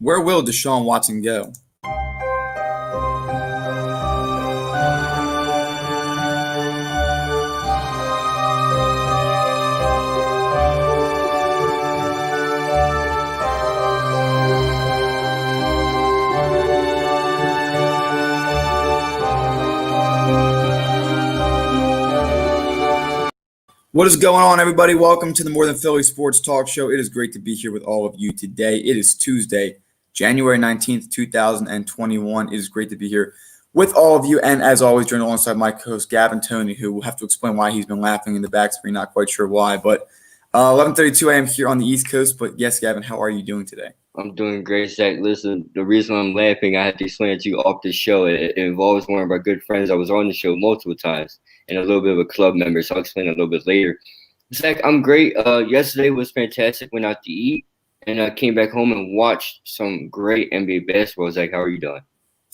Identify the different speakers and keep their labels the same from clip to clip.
Speaker 1: Where will Deshaun Watson go? What is going on, everybody? Welcome to the More Than Philly Sports Talk Show. It is great to be here with all of you today. It is Tuesday, January 19th, 2021. It is great to be here with all of you. And as always, joined alongside my co-host, Gavin Tony, who will have to explain why he's been laughing in the back screen. Not quite sure why, but 11:32 a.m. here on the East Coast. But yes, Gavin, how are you doing today?
Speaker 2: I'm doing great, Zach. Listen, the reason I'm laughing, I had to explain it to you off the show. It involves one of our good friends that was on the show multiple times and a little bit of a club member, so I'll explain it a little bit later. Zach, I'm great. Yesterday was fantastic. Went out to eat, and I came back home and watched some great NBA basketball. Zach, how are you doing?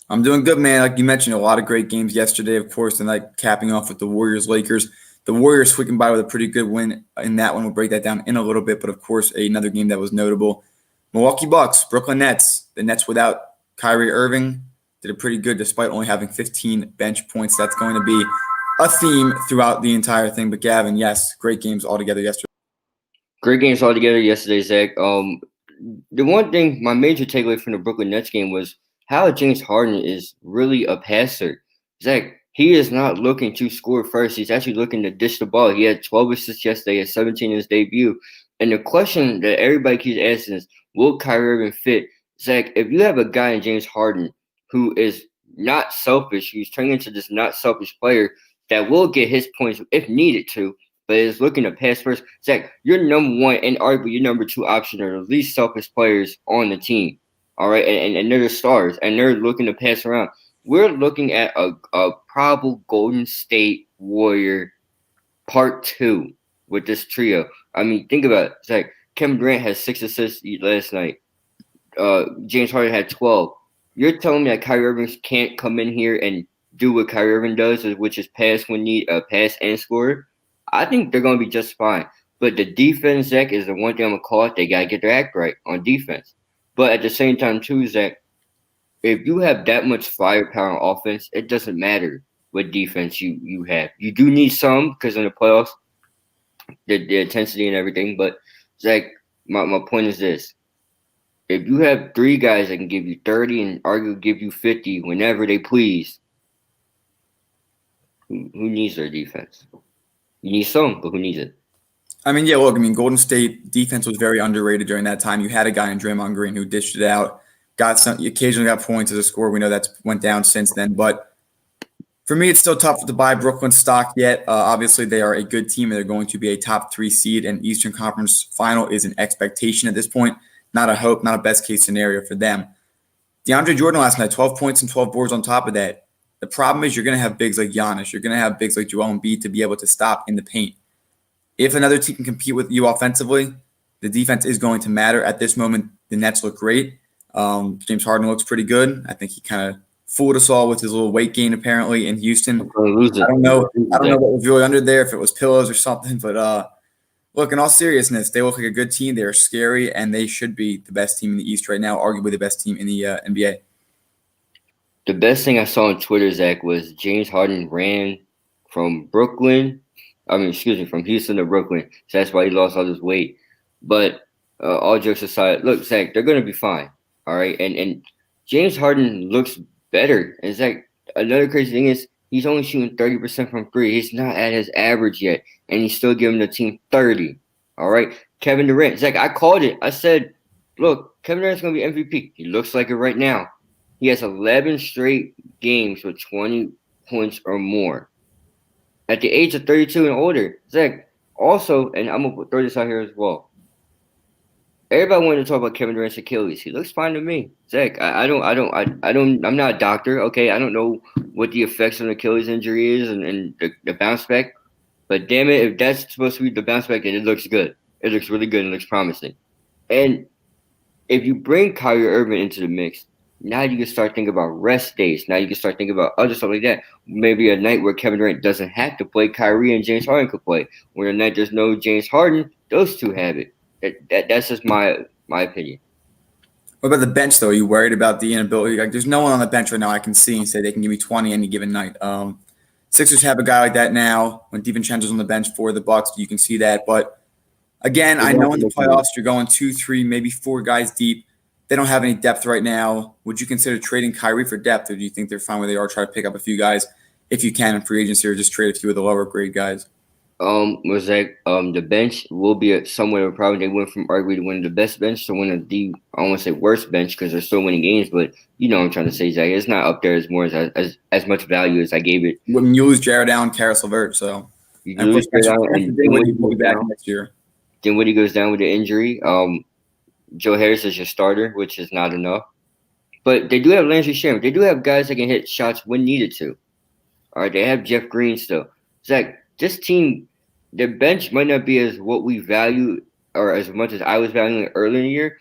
Speaker 1: I'm doing good, man. Like you mentioned, a lot of great games yesterday, of course, and like capping off with the Warriors-Lakers. The Warriors squeaking by with a pretty good win in that one. We'll break that down in a little bit, but of course, another game that was notable. Milwaukee Bucks, Brooklyn Nets. The Nets without Kyrie Irving did it pretty good despite only having 15 bench points. That's going to be a theme throughout the entire thing. But Gavin, yes, great games altogether yesterday.
Speaker 2: Great games all together yesterday, Zach. The one thing, my major takeaway from the Brooklyn Nets game was how James Harden is really a passer. Zach, he is not looking to score first. He's actually looking to dish the ball. He had 12 assists yesterday, had 17 in his debut. And the question that everybody keeps asking is, will Kyrie Irving fit? Zach, if you have a guy in James Harden who is not selfish, who's turning into this not selfish player that will get his points if needed to, but is looking to pass first. Zach, your number one and arguably your number two option are the least selfish players on the team. All right, and they're the stars, and they're looking to pass around. We're looking at a probable Golden State Warrior part 2 with this trio. I mean, think about it. Zach, Kevin Durant has 6 assists last night. James Harden had 12. You're telling me that Kyrie Irving can't come in here and do what Kyrie Irving does, which is pass when need, pass and score? I think they're going to be just fine. But the defense, Zach, is the one thing I'm going to call it. They got to get their act right on defense. But at the same time, too, Zach, if you have that much firepower on offense, it doesn't matter what defense you have. You do need some because in the playoffs, the intensity and everything. But, Zach, my point is this. If you have 3 guys that can give you 30 and arguably give you 50 whenever they please, who needs their defense? You need some, but who needs it?
Speaker 1: I mean, yeah, look, Golden State defense was very underrated during that time. You had a guy in Draymond Green who dished it out, occasionally got points as a scorer. We know that's went down since then. But for me, it's still tough to buy Brooklyn stock yet. Obviously, they are a good team, and they're going to be a top 3 seed, and Eastern Conference final is an expectation at this point, not a hope, not a best-case scenario for them. DeAndre Jordan last night, 12 points and 12 boards on top of that. The problem is you're going to have bigs like Giannis. You're going to have bigs like Joel Embiid to be able to stop in the paint. If another team can compete with you offensively, the defense is going to matter. At this moment, the Nets look great. James Harden looks pretty good. I think he kind of fooled us all with his little weight gain apparently in Houston. I don't know what was really under there, if it was pillows or something. But look, in all seriousness, they look like a good team. They are scary, and they should be the best team in the East right now, arguably the best team in the NBA.
Speaker 2: The best thing I saw on Twitter, Zach, was James Harden ran from Houston to Brooklyn. So that's why he lost all this weight. But all jokes aside, look, Zach, they're going to be fine. All right. And James Harden looks better. And Zach, another crazy thing is he's only shooting 30% from 3. He's not at his average yet. And he's still giving the team 30. All right. Kevin Durant. Zach, I called it. I said, look, Kevin Durant's going to be MVP. He looks like it right now. He has 11 straight games with 20 points or more. At the age of 32 and older, Zach, also, and I'm going to throw this out here as well. Everybody wanted to talk about Kevin Durant's Achilles. He looks fine to me. Zach, I'm not a doctor, okay? I don't know what the effects of an Achilles injury is and the bounce back. But damn it, if that's supposed to be the bounce back, then it looks good. It looks really good and looks promising. And if you bring Kyrie Irving into the mix, now you can start thinking about rest days. Now you can start thinking about other stuff like that. Maybe a night where Kevin Durant doesn't have to play, Kyrie and James Harden could play. When a night there's no James Harden, those two have it. That's just my opinion.
Speaker 1: What about the bench, though? Are you worried about the inability? Like, there's no one on the bench right now I can see and say they can give me 20 any given night. Sixers have a guy like that now. When DiVincenzo's on the bench for the Bucks, you can see that. But again, I know in the playoffs you're going 2, 3, maybe 4 guys deep. They don't have any depth right now. Would you consider trading Kyrie for depth, or do you think they're fine where they are? Try to pick up a few guys if you can in free agency, or just trade a few of the lower grade guys.
Speaker 2: Was that the bench will be somewhat of a problem. They went from arguably one of the best bench to one of the, I don't want to say worst bench because they're still winning games, but you know what I'm trying to say, Zach. It's not up there as more as much value as I gave it.
Speaker 1: When you lose Jared Allen, Karis LeVert, so
Speaker 2: You lose Jared Allen, and
Speaker 1: Dinwiddie will be back next year.
Speaker 2: Dinwiddie goes down with the injury. Joe Harris is your starter, which is not enough. But they do have Landry Shamet. They do have guys that can hit shots when needed to. All right, they have Jeff Green still. Zach, this team, their bench might not be as what we value or as much as I was valuing earlier in the year,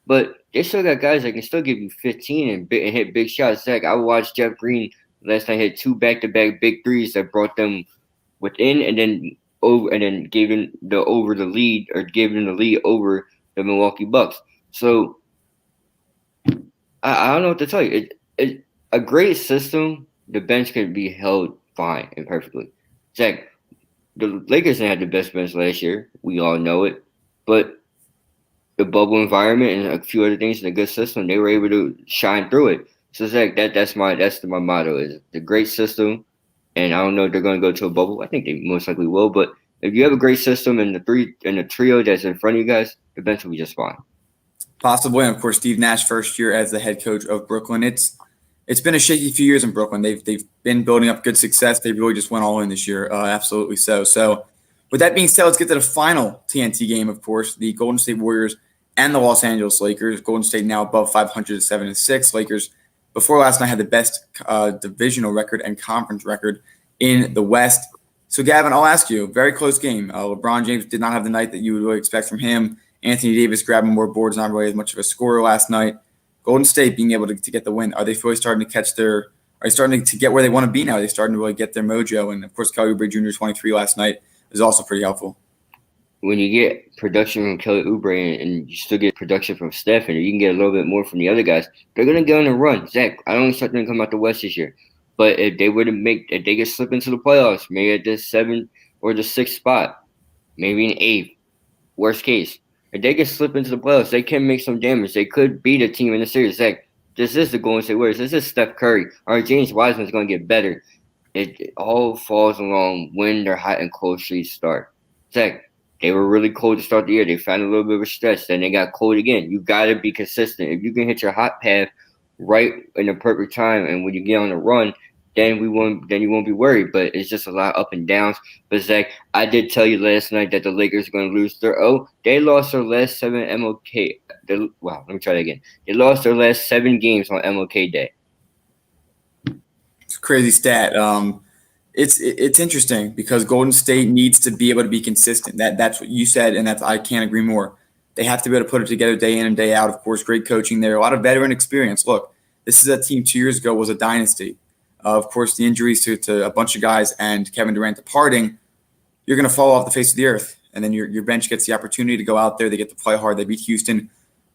Speaker 2: but they still got guys that can still give you 15 and hit big shots. Zach, I watched Jeff Green last night hit 2 back-to-back big threes that brought them within and then over and then gave them the lead over the Milwaukee Bucks. So I don't know what to tell you. A great system, the bench could be held fine and perfectly. Zach, the Lakers didn't have the best bench last year. We all know it. But the bubble environment and a few other things in a good system, they were able to shine through it. So Zach, that's my motto is the great system. And I don't know if they're going to go to a bubble. I think they most likely will. But if you have a great system and the trio that's in front of you guys, the bench will be just fine.
Speaker 1: Possibly, and of course, Steve Nash first year as the head coach of Brooklyn. It's been a shaky few years in Brooklyn. They've been building up good success. They really just went all in this year. Absolutely so. So, with that being said, let's get to the final TNT game. Of course, the Golden State Warriors and the Los Angeles Lakers. Golden State now above 500 at 7-6. Lakers before last night had the best divisional record and conference record in the West. So, Gavin, I'll ask you, very close game. LeBron James did not have the night that you would really expect from him. Anthony Davis grabbing more boards, not really as much of a scorer last night. Golden State being able to get the win. Are they really starting to are they starting to get where they want to be now? Are they starting to really get their mojo? And, of course, Kelly Oubre Jr. 23 last night is also pretty helpful.
Speaker 2: When you get production from Kelly Oubre and you still get production from Steph, and you can get a little bit more from the other guys, they're going to go on a run. Zach, I don't expect them to come out the West this year. But if they get slip into the playoffs, maybe at the 7th or the 6th spot, maybe an 8th, worst case. If they can slip into the playoffs, they can make some damage. They could beat a team in the series. Zach, this is the Golden State Warriors. This is Steph Curry. Or James Wiseman's going to get better. It all falls along when their hot and cold streaks start. Zach, they were really cold to start the year. They found a little bit of a stretch. Then they got cold again. You got to be consistent. If you can hit your hot path right in the perfect time, and when you get on the run, then you won't be worried. But it's just a lot of up and downs. But Zach, I did tell you last night that the Lakers are going to lose they lost their last 7 MLK. Let me try that again. They lost their last 7 games on MLK Day.
Speaker 1: It's a crazy stat. It's interesting because Golden State needs to be able to be consistent. That's what you said, and I can't agree more. They have to be able to put it together day in and day out. Of course, great coaching there, a lot of veteran experience. Look, this is a team 2 years ago was a dynasty. Of course, the injuries to a bunch of guys and Kevin Durant departing, you're going to fall off the face of the earth. And then your bench gets the opportunity to go out there. They get to play hard. They beat Houston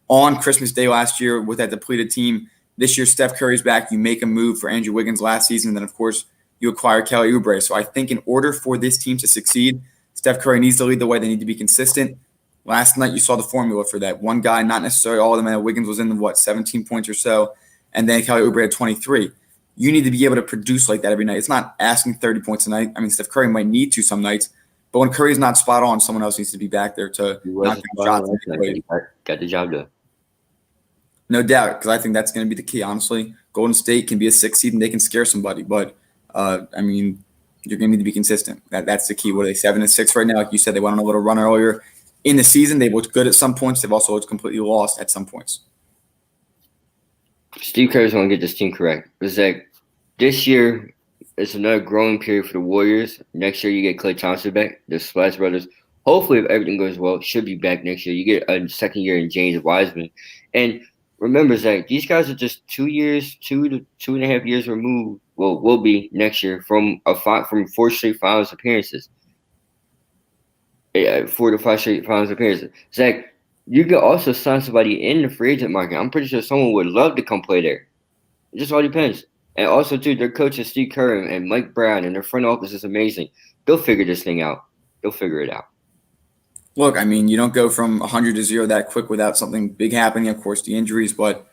Speaker 1: on Christmas Day last year with that depleted team. This year, Steph Curry's back. You make a move for Andrew Wiggins last season. And then, of course, you acquire Kelly Oubre. So I think in order for this team to succeed, Steph Curry needs to lead the way. They need to be consistent. Last night, you saw the formula for that. One guy, not necessarily all of them. Wiggins was in the, 17 points or so. And then Kelly Oubre had 23. You need to be able to produce like that every night. It's not asking 30 points a night. I mean, Steph Curry might need to some nights, but when Curry's not spot on, someone else needs to be back there to knock down shots.
Speaker 2: Got the job done.
Speaker 1: No doubt, because I think that's going to be the key, honestly. Golden State can be a 6 seed and they can scare somebody, but, you're going to need to be consistent. That's the key. What are they, 7-6 right now? Like you said, they went on a little run earlier in the season. They've looked good at some points. They've also looked completely lost at some points.
Speaker 2: Steve Kerr's going to get this team correct. It's like this year, it's another growing period for the Warriors. Next year, you get Klay Thompson back. The Splash Brothers, hopefully, if everything goes well, should be back next year. You get a second year in James Wiseman. And remember, Zach, these guys are just 2 years, 2 to 2.5 years removed. Well, will be next year from 4 straight finals appearances. 4 to 5 straight finals appearances. Zach, You can also sign somebody in the free agent market. I'm pretty sure someone would love to come play there. It just all depends. And also, too, their coach is Steve Curry and Mike Brown, and their front office is amazing. They'll figure this thing out. They'll figure it out.
Speaker 1: Look, I mean, you don't go from 100 to 0 that quick without something big happening. Of course, the injuries, but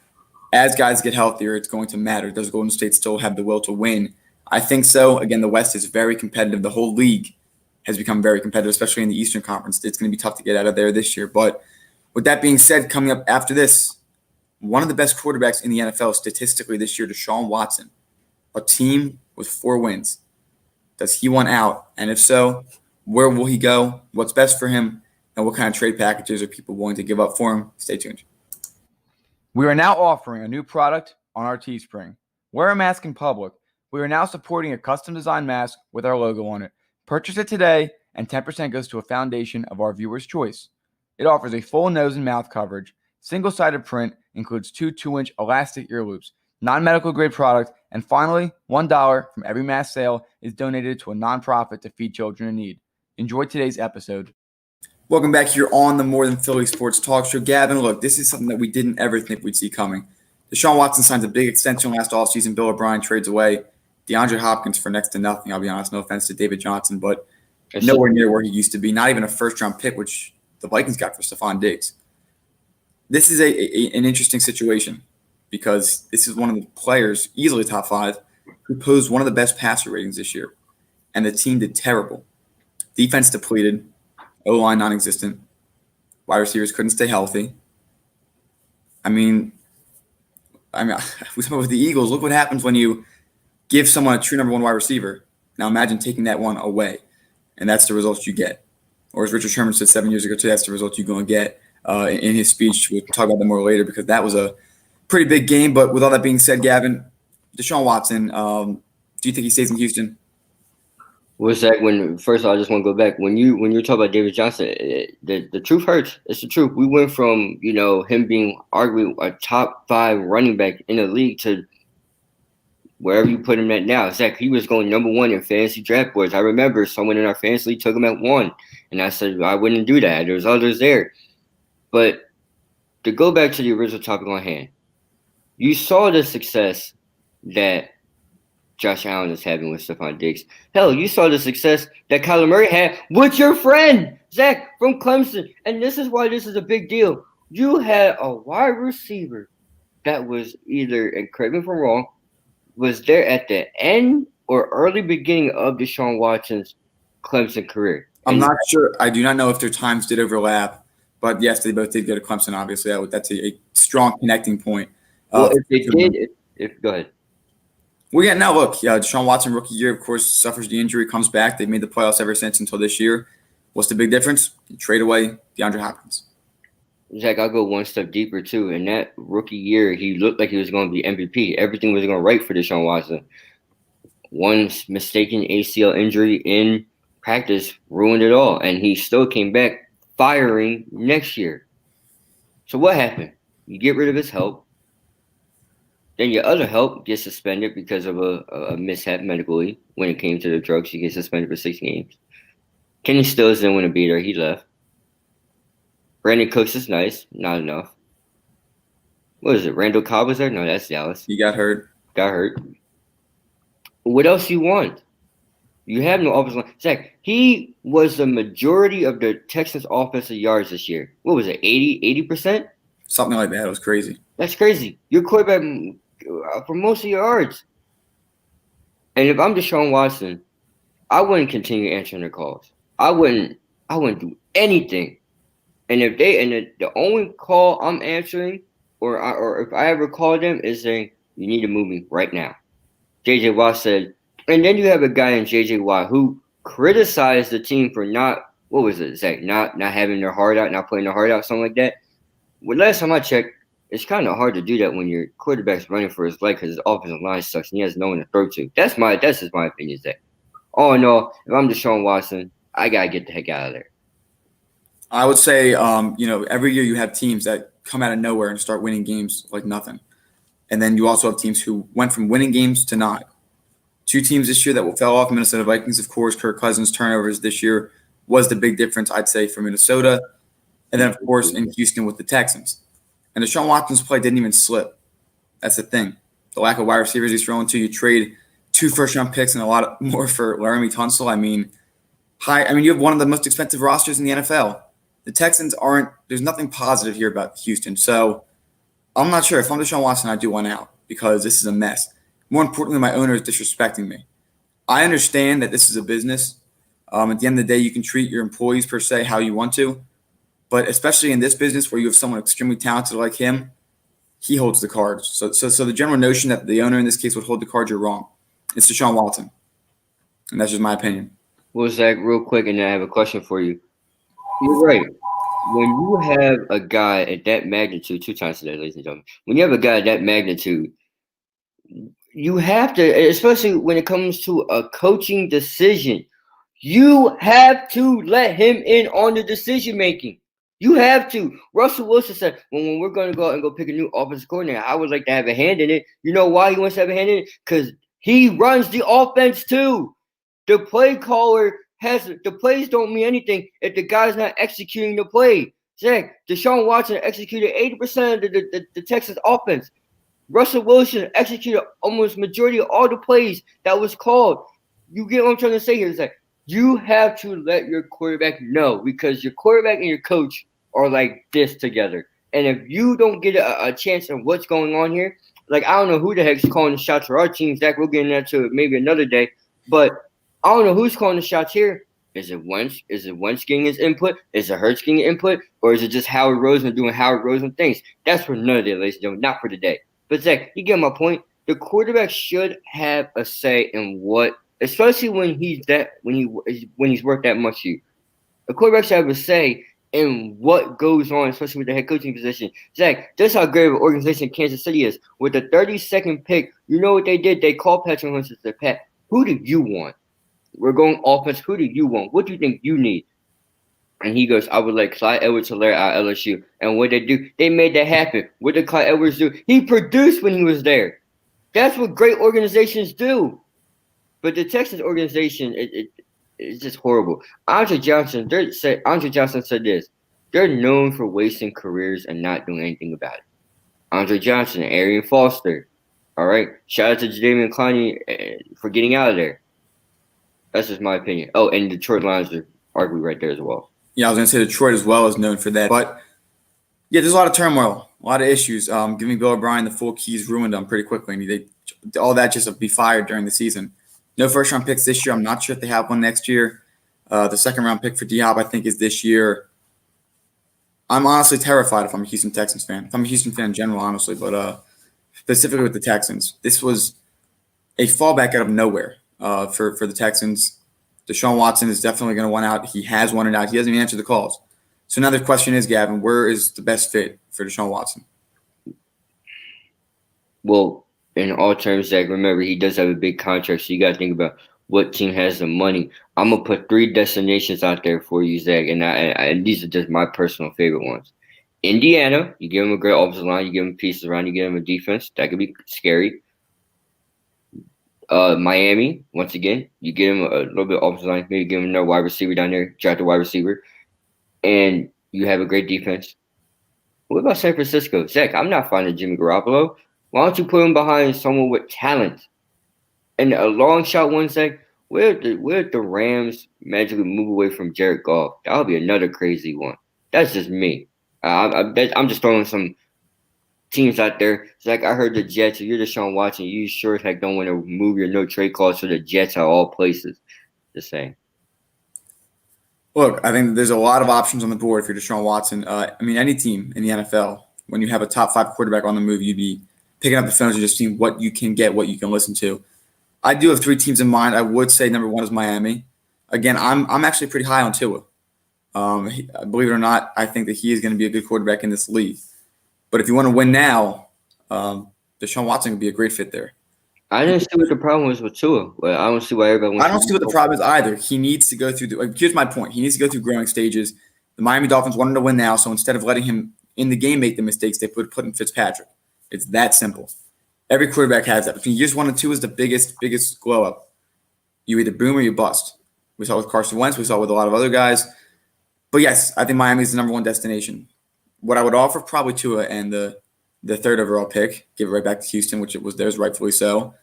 Speaker 1: as guys get healthier, it's going to matter. Does Golden State still have the will to win? I think so. Again, the West is very competitive. The whole league has become very competitive, especially in the Eastern Conference. It's going to be tough to get out of there this year. But with that being said, coming up after this, one of the best quarterbacks in the NFL statistically this year, Deshaun Watson, a team with 4 wins. Does he want out? And if so, where will he go? What's best for him? And what kind of trade packages are people willing to give up for him? Stay tuned. We are now offering a new product on our Teespring. Wear a mask in public. We are now supporting a custom designed mask with our logo on it. Purchase it today, and 10% goes to a foundation of our viewers' choice. It offers a full nose and mouth coverage, single-sided print, includes 2 2-inch elastic ear loops, non-medical grade product, and finally, $1 from every mask sale is donated to a nonprofit to feed children in need. Enjoy today's episode. Welcome back here on the More Than Philly Sports Talk Show. Gavin, look, this is something that we didn't ever think we'd see coming. Deshaun Watson signs a big extension last offseason. Bill O'Brien trades away DeAndre Hopkins for next to nothing. I'll be honest, no offense to David Johnson, but nowhere near where he used to be. Not even a first-round pick, which the Vikings got for Stephon Diggs. This is an interesting situation because this is one of the players, easily top 5, who posed one of the best passer ratings this year. And the team did terrible. Defense depleted. O-line non-existent. Wide receivers couldn't stay healthy. I mean, with the Eagles, look what happens when you give someone a true number 1 wide receiver. Now imagine taking that one away, and that's the results you get. Or as Richard Sherman said 7 years ago, too, that's the results you're going to get in his speech. We'll talk about that more later because that was a pretty big game. But with all that being said, Gavin, Deshaun Watson, do you think he stays in Houston?
Speaker 2: Was that when? First of all, I just want to go back when you talk about David Johnson. The truth hurts. It's the truth. We went from him being arguably a top 5 running back in the league to wherever you put him at now. Zach, he was going number 1 in fantasy draft boards. I remember someone in our fantasy league took him at 1, and I said I wouldn't do that. There's others there, but to go back to the original topic on hand, you saw the success that Josh Allen is having with Stephon Diggs. Hell, you saw the success that Kyler Murray had with your friend, Zach, from Clemson. And this is why this is a big deal. You had a wide receiver that was either, and correct me if I'm wrong, was there at the end or early beginning of Deshaun Watson's Clemson career.
Speaker 1: I'm not sure. I do not know if their times did overlap. But, yes, they both did go to Clemson, obviously. That's a strong connecting point.
Speaker 2: Well, if they did, go ahead.
Speaker 1: Well, yeah, now look, Deshaun Watson, rookie year, of course, suffers the injury, comes back. They've made the playoffs ever since until this year. What's the big difference? You trade away DeAndre Hopkins.
Speaker 2: Zach, I'll go one step deeper, too. In that rookie year, he looked like he was going to be MVP. Everything was going right for Deshaun Watson. One mistaken ACL injury in practice ruined it all, and he still came back firing next year. So what happened? You get rid of his help. Then your other help gets suspended because of a mishap medically. When it came to the drugs, he gets suspended for 6 games. Kenny Stills didn't win a beater. He left. Brandon Cooks is nice. Not enough. What is it? Randall Cobb was there? No, that's Dallas.
Speaker 1: He got hurt.
Speaker 2: What else you want? You have no offensive line. Zach, he was the majority of the Texans' offensive yards this year. What was it, 80%?
Speaker 1: Something like that. It was crazy.
Speaker 2: That's crazy. Your quarterback for most of your yards. And if I'm Deshaun Watson, I wouldn't continue answering their calls. I wouldn't do anything. And if the only call I'm answering, or if I ever call them, is saying, you need to move me right now. J.J. Watt said, and then you have a guy in J.J. Watt who criticized the team for not having their heart out, not putting their heart out, something like that. Well, last time I checked, it's kind of hard to do that when your quarterback's running for his leg because his offensive line sucks and he has no one to throw to. That's just my opinion, Zach. Oh, no, if I'm Deshaun Watson, I got to get the heck out of there.
Speaker 1: I would say, every year you have teams that come out of nowhere and start winning games like nothing. And then you also have teams who went from winning games to not. 2 teams this year that fell off, Minnesota Vikings, of course. Kirk Cousins' turnovers this year was the big difference, I'd say, for Minnesota. And then, of course, in Houston with the Texans. And Deshaun Watson's play didn't even slip. That's the thing. The lack of wide receivers he's throwing to. You trade 2 first-round picks and a lot more for Laramie Tunsil. I mean, you have one of the most expensive rosters in the NFL. The Texans aren't – there's nothing positive here about Houston. So I'm not sure. If I'm Deshaun Watson, I do want out because this is a mess. More importantly, my owner is disrespecting me. I understand that this is a business. At the end of the day, you can treat your employees, per se, how you want to. But especially in this business where you have someone extremely talented like him, he holds the cards. So the general notion that the owner in this case would hold the cards, you're wrong. It's Deshaun Watson. And that's just my opinion.
Speaker 2: Well, Zach, real quick, and then I have a question for you. You're right. When you have a guy at that magnitude, 2 times today, ladies and gentlemen, when you have a guy at that magnitude, you have to, especially when it comes to a coaching decision, you have to let him in on the decision making. You have to. Russell Wilson said, when we're going to go out and go pick a new offensive coordinator, I would like to have a hand in it. You know why he wants to have a hand in it? Because he runs the offense too. The play caller the plays don't mean anything if the guy's not executing the play. Zach, Deshaun Watson executed 80% of the Texans offense. Russell Wilson executed almost majority of all the plays that was called. You get what I'm trying to say here, Zach? You have to let your quarterback know because your quarterback and your coach are like this together. And if you don't get a chance of what's going on here, like I don't know who the heck's calling the shots for our team, Zach. We'll get into that to maybe another day. But I don't know who's calling the shots here. Is it Wentz? Is it Wentz getting his input? Is it Hurts getting input? Or is it just Howard Roseman doing Howard Roseman things? That's for another day, ladies and gentlemen, not for today. But Zach, you get my point. The quarterback should have a say in what, especially when he's worth that much to you. The quarterback should have a say in what goes on, especially with the head coaching position. Zach, that's how great of an organization Kansas City is. With the 32nd pick, you know what they did? They called Patrick Mahomes and said, Pat, who do you want? We're going offense. Who do you want? What do you think you need? And he goes, I would like Clyde Edwards-Helaire at LSU. And what they do, they made that happen. What did Clyde Edwards do? He produced when he was there. That's what great organizations do. But the Texans organization, it's just horrible. Andre Johnson said this. They're known for wasting careers and not doing anything about it. Andre Johnson, Arian Foster. All right. Shout out to Jadeveon Clowney for getting out of there. That's just my opinion. Oh, and Detroit Lions are arguably right there as well.
Speaker 1: Yeah, I was going to say Detroit as well is known for that. But, yeah, there's a lot of turmoil, a lot of issues. Giving Bill O'Brien the full keys ruined them pretty quickly. And all that just to be fired during the season. No first-round picks this year. I'm not sure if they have one next year. The second-round pick for D-Hop, I think, is this year. I'm honestly terrified if I'm a Houston Texans fan. If I'm a Houston fan in general, honestly. But specifically with the Texans, this was a fallback out of nowhere. For the Texans. Deshaun Watson is definitely going to want out. He has wanted out. He hasn't even answered the calls. So now the question is, Gavin, where is the best fit for Deshaun Watson?
Speaker 2: Well, in all terms, Zach, remember, he does have a big contract, so you got to think about what team has the money. I'm going to put 3 destinations out there for you, Zach, and these are just my personal favorite ones. Indiana, you give him a great offensive line, you give him pieces around, you give him a defense. That could be scary. Miami, once again, you give him a little bit of offensive line, maybe give him another wide receiver down there, draft a wide receiver, and you have a great defense. What about San Francisco? Zach, I'm not finding Jimmy Garoppolo. Why don't you put him behind someone with talent? And a long shot one, Zach, where the Rams magically move away from Jared Goff? That would be another crazy one. That's just me. I'm just throwing some teams out there. It's like I heard the Jets. If you're Deshaun Watson, you sure as heck don't want to move your no trade clause to the Jets at all places. Just saying.
Speaker 1: Look, I think there's a lot of options on the board for Deshaun Watson. Any team in the NFL, when you have a top 5 quarterback on the move, you'd be picking up the phones and just seeing what you can get, what you can listen to. I do have 3 teams in mind. I would say number 1 is Miami. Again, I'm actually pretty high on Tua. Believe it or not, I think that he is going to be a good quarterback in this league. But if you want to win now, Deshaun Watson would be a great fit there.
Speaker 2: I didn't see what the problem was with Tua. But I don't see why everybody wants
Speaker 1: I don't see what the problem is either. He needs to go through here's my point. He needs to go through growing stages. The Miami Dolphins wanted to win now, so instead of letting him in the game make the mistakes, they put in Fitzpatrick. It's that simple. Every quarterback has that. Between years 1 and 2 is the biggest glow up. You either boom or you bust. We saw with Carson Wentz. We saw with a lot of other guys. But yes, I think Miami is the number one destination. What I would offer probably Tua and the third overall pick, give it right back to Houston, which it was theirs rightfully so,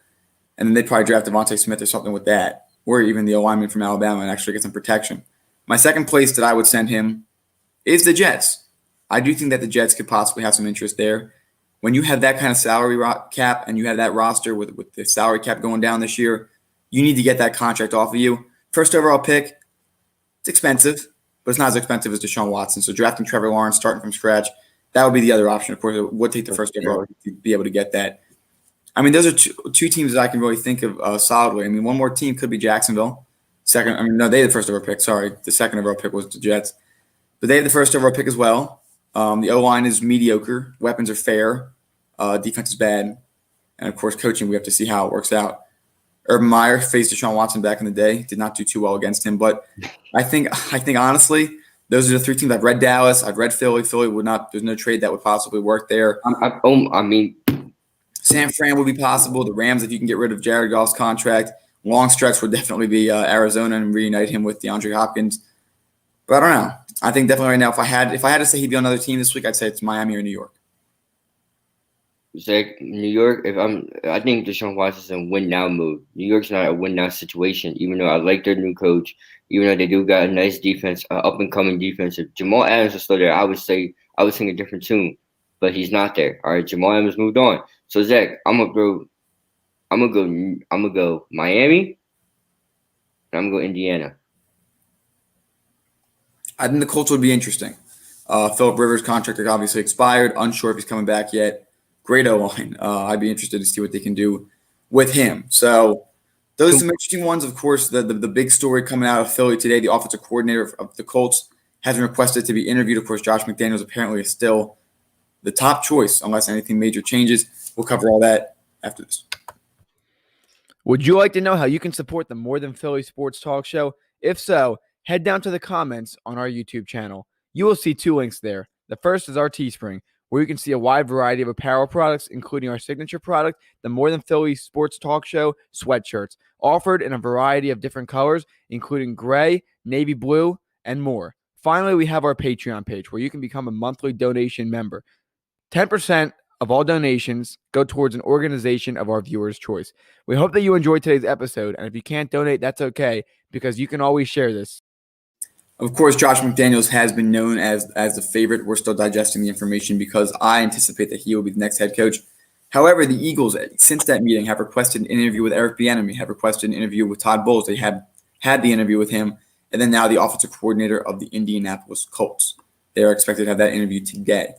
Speaker 1: and then they'd probably draft Devontae Smith or something with that, or even the lineman from Alabama and actually get some protection. My second place that I would send him is the Jets. I do think that the Jets could possibly have some interest there. When you have that kind of salary cap and you have that roster with the salary cap going down this year, you need to get that contract off of you. First overall pick, it's expensive, but it's not as expensive as Deshaun Watson. So drafting Trevor Lawrence, starting from scratch, that would be the other option. Of course, it would take the first overall to be able to get that. I mean, those are two teams that I can really think of solidly. I mean, one more team could be Jacksonville. They had the first overall pick. Sorry, the second overall pick was the Jets. But they had the first overall pick as well. The O-line is mediocre. Weapons are fair. Defense is bad. And, of course, coaching, we have to see how it works out. Urban Meyer faced Deshaun Watson back in the day. Did not do too well against him. But I think honestly, those are the three teams. I've read Dallas. I've read Philly. Philly would not – there's no trade that would possibly work there. San Fran would be possible. The Rams, if you can get rid of Jared Goff's contract. Long stretch would definitely be Arizona and reunite him with DeAndre Hopkins. But I don't know. I think definitely right now, if I had to say he'd be on another team this week, I'd say it's Miami or New York.
Speaker 2: Zach, New York. I think Deshaun Watson's in win now mode. New York's not a win now situation. Even though I like their new coach, even though they do got a nice defense, up and coming defense. If Jamal Adams was still there, I would sing a different tune, but he's not there. All right, Jamal Adams moved on. So Zach, I'm gonna go Miami. And I'm gonna go Indiana.
Speaker 1: I think the Colts would be interesting. Phillip Rivers' contract obviously expired. Unsure if he's coming back yet. Great O-line. I'd be interested to see what they can do with him. So those are some interesting ones. Of course, the big story coming out of Philly today, the offensive coordinator of the Colts has been requested to be interviewed. Of course, Josh McDaniels apparently is still the top choice unless anything major changes. We'll cover all that after this.
Speaker 3: Would you like to know how you can support the More Than Philly Sports Talk Show? If so, head down to the comments on our YouTube channel. You will see two links there. The first is our Teespring, where you can see a wide variety of apparel products, including our signature product, the More Than Philly Sports Talk Show sweatshirts, offered in a variety of different colors, including gray, navy blue, and more. Finally, we have our Patreon page, where you can become a monthly donation member. 10% of all donations go towards an organization of our viewers' choice. We hope that you enjoyed today's episode, and if you can't donate, that's okay, because you can always share this.
Speaker 1: Of course, Josh McDaniels has been known as the favorite. We're still digesting the information because I anticipate that he will be the next head coach. However, the Eagles, since that meeting, have requested an interview with Eric Bieniemy, have requested an interview with Todd Bowles. They had the interview with him, and then now the offensive coordinator of the Indianapolis Colts. They are expected to have that interview today.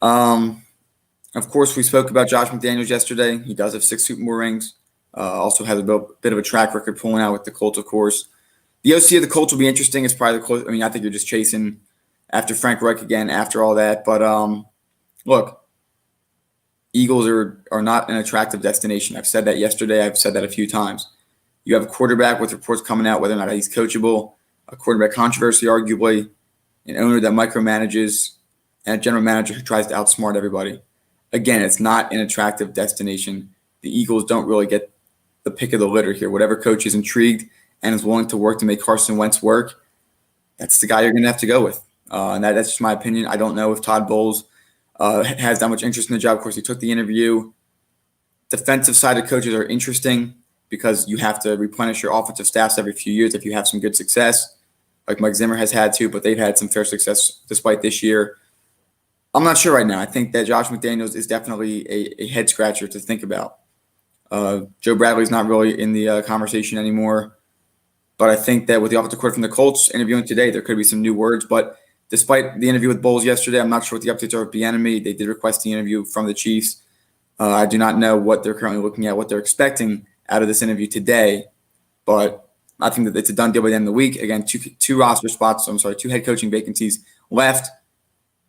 Speaker 1: Of course, we spoke about Josh McDaniels yesterday. He does have 6 Super Bowl rings. Also has a bit of a track record pulling out with the Colts, of course. The OC of the Colts will be interesting. It's probably the close. I mean, I think you're just chasing after Frank Reich again after all that. But look, Eagles are not an attractive destination. I've said that yesterday. I've said that a few times. You have a quarterback with reports coming out whether or not he's coachable, a quarterback controversy, arguably, an owner that micromanages, and a general manager who tries to outsmart everybody. Again, it's not an attractive destination. The Eagles don't really get the pick of the litter here. Whatever coach is intrigued and is willing to work to make Carson Wentz work, that's the guy you're going to have to go with. And that's just my opinion. I don't know if Todd Bowles has that much interest in the job. Of course, he took the interview. Defensive side of coaches are interesting because you have to replenish your offensive staffs every few years if you have some good success, like Mike Zimmer has had to, but they've had some fair success despite this year. I'm not sure right now. I think that Josh McDaniels is definitely a head scratcher to think about. Joe Bradley's not really in the conversation anymore. But I think that with the offensive coordinator from the Colts interviewing today, there could be some new words. But despite the interview with Bowles yesterday, I'm not sure what the updates are with Bieniemy. They did request the interview from the Chiefs. I do not know what they're currently looking at, what they're expecting out of this interview today. But I think that it's a done deal by the end of the week. Again, two roster spots. Two head coaching vacancies left.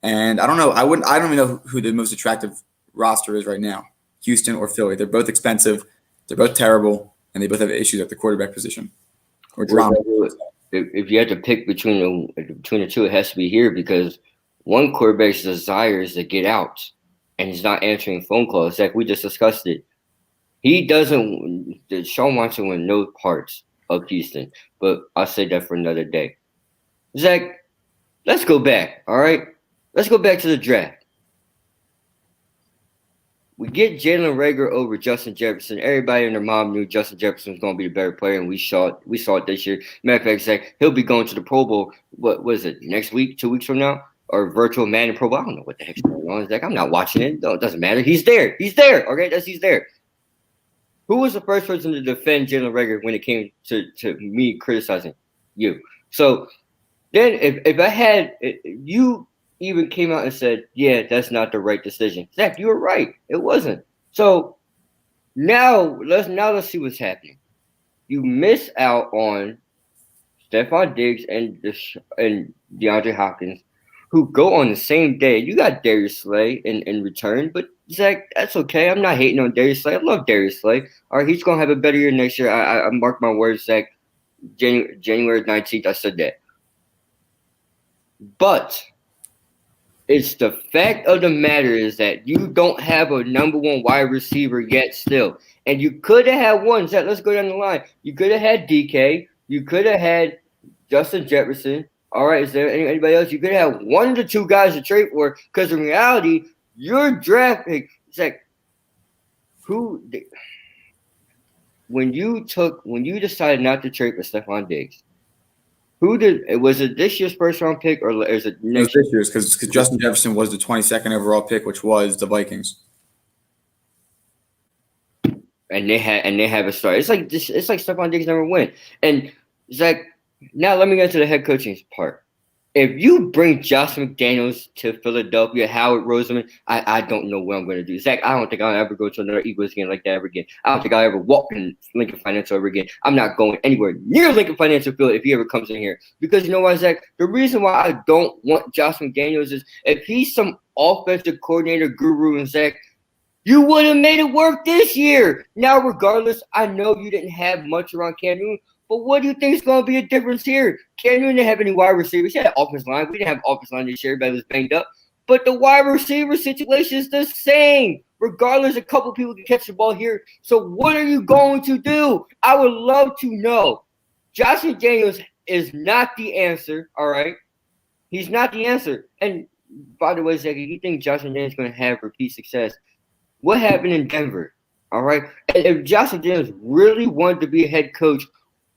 Speaker 1: And I don't know. I don't even know who the most attractive roster is right now, Houston or Philly. They're both expensive. They're both terrible, and they both have issues at the quarterback position. Or drama.
Speaker 2: If you had to pick between the two, it has to be here because one quarterback's desire is to get out, and he's not answering phone calls. Like we just discussed it. He doesn't. Deshaun Watson wants no parts of Houston, but I'll say that for another day. Zach, let's go back. All right, let's go back to the draft. We get Jalen Reagor over Justin Jefferson. Everybody and their mom knew Justin Jefferson was going to be the better player, and we saw it this year. Matter of fact, Zach, he'll be going to the Pro Bowl. What was it, next week, 2 weeks from now? Or virtual Madden Pro Bowl? I don't know what the heck's going on, Zach. I'm not watching it. No, it doesn't matter. He's there. He's there. Okay, he's there. Who was the first person to defend Jalen Reagor when it came to me criticizing you? So then if I had you even came out and said, yeah, that's not the right decision. Zach, you were right. It wasn't. So now let's see what's happening. You miss out on Stephon Diggs and DeAndre Hopkins, who go on the same day. You got Darius Slay in return, but Zach, that's okay. I'm not hating on Darius Slay. I love Darius Slay. All right, he's gonna have a better year next year. I mark my words, Zach. January 19th, I said that. But it's the fact of the matter is that you don't have a number one wide receiver yet still. And you could have had one. Zach, let's go down the line. You could have had DK. You could have had Justin Jefferson. All right, is there anybody else? You could have one of the two guys to trade for, because in reality, your draft pick, Zach, when you decided not to trade for Stephon Diggs, was it this year's first round pick or is it next
Speaker 1: year? This year's, because Justin Jefferson was the 22nd overall pick, which was the Vikings.
Speaker 2: And they have a start. It's like Stephon Diggs never went. And Zach, now let me get to the head coaching part. If you bring Josh McDaniels to Philadelphia, Howard Roseman, I don't know what I'm going to do. Zach, I don't think I'll ever go to another Eagles game like that ever again. I don't think I'll ever walk in Lincoln Financial ever again. I'm not going anywhere near Lincoln Financial Field if he ever comes in here. Because you know what, Zach? The reason why I don't want Josh McDaniels is if he's some offensive coordinator guru, and Zach, you would have made it work this year. Now, regardless, I know you didn't have much around Cam Newton, but what do you think is going to be a difference here? Cam Newton didn't have any wide receivers. He had an offensive line. We didn't have offensive line this year. Everybody was banged up. But the wide receiver situation is the same. Regardless, a couple people can catch the ball here. So what are you going to do? I would love to know. Josh McDaniels is not the answer, all right? He's not the answer. And by the way, Zach, if you think Josh McDaniels is going to have repeat success, what happened in Denver, all right? And if Josh McDaniels really wanted to be a head coach,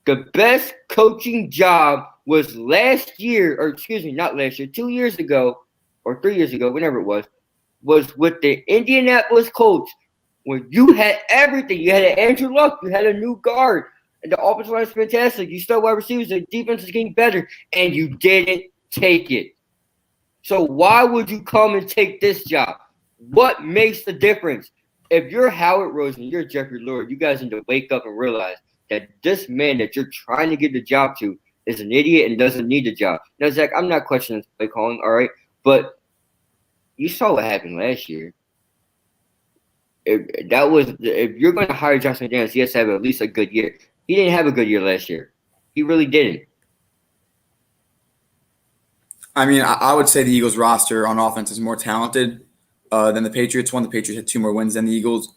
Speaker 2: the best coaching job was last year, or excuse me, not last year, 2 years ago or 3 years ago, whenever it was with the Indianapolis Colts, when you had everything. You had an Andrew Luck, you had a new guard, and the offensive line is fantastic. You start wide receivers, the defense is getting better, and you didn't take it. So why would you come and take this job? What makes the difference? If you're Howard Rosen, you're Jeffrey Lurie, you guys need to wake up and realize that this man that you're trying to give the job to is an idiot and doesn't need the job. Now, Zach, I'm not questioning play calling, all right? But you saw what happened last year. If you're going to hire Josh McDaniels, he has to have at least a good year. He didn't have a good year last year. He really didn't.
Speaker 1: I mean, I would say the Eagles roster on offense is more talented than the Patriots one. The Patriots had 2 more wins than the Eagles.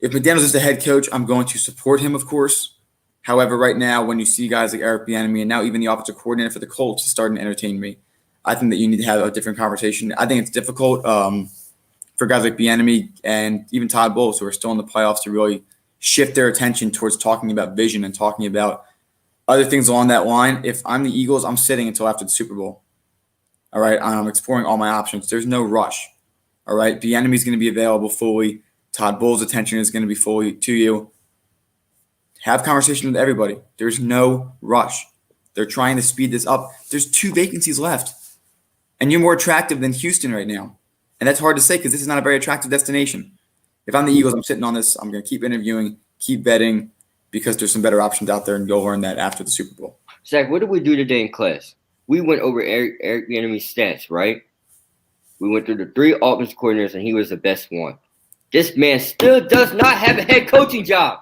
Speaker 1: If McDaniels is the head coach, I'm going to support him, of course. However, right now, when you see guys like Eric Bieniemy and now even the offensive coordinator for the Colts is starting to entertain me, I think that you need to have a different conversation. I think it's difficult for guys like Bieniemy and even Todd Bowles, who are still in the playoffs, to really shift their attention towards talking about vision and talking about other things along that line. If I'm the Eagles, I'm sitting until after the Super Bowl. All right, I'm exploring all my options. There's no rush. All right, Bieniemy is going to be available fully. Todd Bowles' attention is going to be fully to you. Have conversation with everybody. There's no rush. They're trying to speed this up. There's 2 vacancies left. And you're more attractive than Houston right now. And that's hard to say because this is not a very attractive destination. If I'm the Eagles, I'm sitting on this. I'm going to keep interviewing, keep betting, because there's some better options out there, and you'll learn that after the Super Bowl.
Speaker 2: Zach, what did we do today in class? We went over Eric Bieniemy's stats, right? We went through the 3 offense coordinators, and he was the best one. This man still does not have a head coaching job.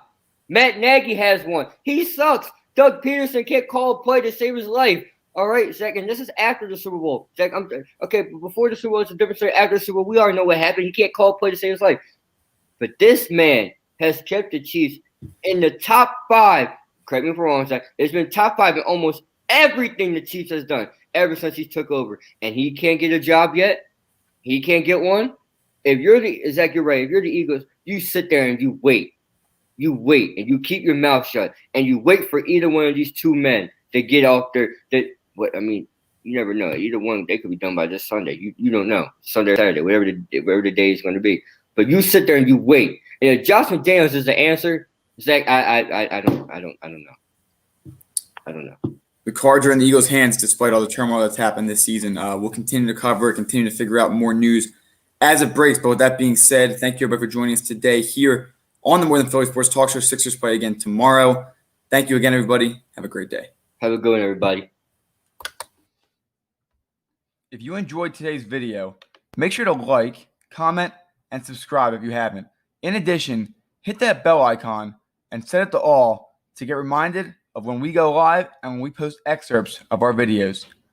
Speaker 2: Matt Nagy has one. He sucks. Doug Peterson can't call a play to save his life. All right, Zach, and this is after the Super Bowl. Zach, okay, before the Super Bowl, it's a different story. After the Super Bowl, we already know what happened. He can't call a play to save his life. But this man has kept the Chiefs in the top 5. Correct me if I'm wrong, Zach. It's been top 5 in almost everything the Chiefs has done. ever since he took over, and he can't get a job yet. He can't get one. If you're Zach, you're right. If you're the Eagles, you sit there and you wait. You wait and you keep your mouth shut and you wait for either one of these two men to get out there. You never know. Either one, they could be done by this Sunday. You don't know. Sunday or Saturday, whatever the day is going to be. But you sit there and you wait. And if Josh McDaniels is the answer, Zach, I don't know.
Speaker 1: The cards are in the Eagles' hands despite all the turmoil that's happened this season. We'll continue to cover it, continue to figure out more news as it breaks. But with that being said, thank you everybody for joining us today here on the More Than Philly Sports Talk Show. Sixers play again tomorrow. Thank you again, everybody. Have a great day.
Speaker 2: Have a good one, everybody.
Speaker 3: If you enjoyed today's video, make sure to like, comment, and subscribe if you haven't. In addition, hit that bell icon and set it to all to get reminded of when we go live and when we post excerpts of our videos.